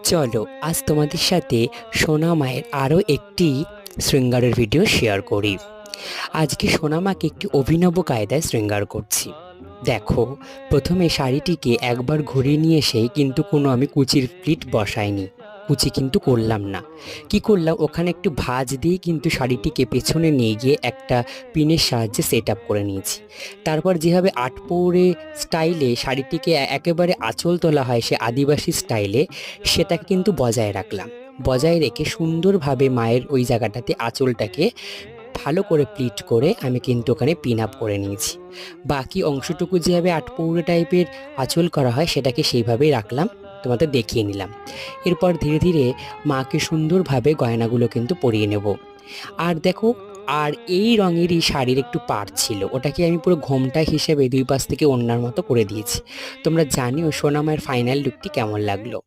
চলো আজ তোমাদের সাথে সোনা মায়ের আরও একটি শৃঙ্গারের ভিডিও শেয়ার করি। আজকে সোনা মাকে একটি অভিনব কায়দায় শৃঙ্গার করছি। দেখো, প্রথমে শাড়িটিকে একবার ঘুরিয়ে নিয়ে এসেই কিন্তু কোনো আমি কুচির প্লিট বসাইনি, কুচি কিন্তু করলাম না। কি করলাম, ওখানে একটু ভাঁজ দিয়ে কিন্তু শাড়িটিকে পেছনে নিয়ে গিয়ে একটা পিনের সাহায্যে সেট আপ করে নিয়েছি। তারপর যেভাবে আটপৌরে স্টাইলে শাড়িটিকে একেবারে আঁচল তোলা হয় সে আদিবাসী স্টাইলে, সেটাকে কিন্তু বজায় রাখলাম। বজায় রেখে সুন্দরভাবে মায়ের ওই জায়গাটাতে আঁচলটাকে ভালো করে প্লিট করে আমি কিন্তু ওখানে পিন আপ করে নিয়েছি। বাকি অংশটুকু যেভাবে আটপৌরে টাইপের আঁচল করা হয় সেটাকে সেইভাবেই রাখলাম, তোমাদের দেখিয়ে নিলাম। এরপর ধীরে ধীরে মাকে সুন্দরভাবে গয়নাগুলো কিন্তু পরিয়ে নেব। আর দেখো, আর এই রঙেরই শাড়ির একটু পাড় ছিল, ওটাকে আমি পুরো ঘোমটা হিসেবে দুই পাশ থেকে ওড়নার মতো করে দিয়েছি। তোমরা জানিও সোনামায়ের ফাইনাল লুকটি কেমন লাগলো।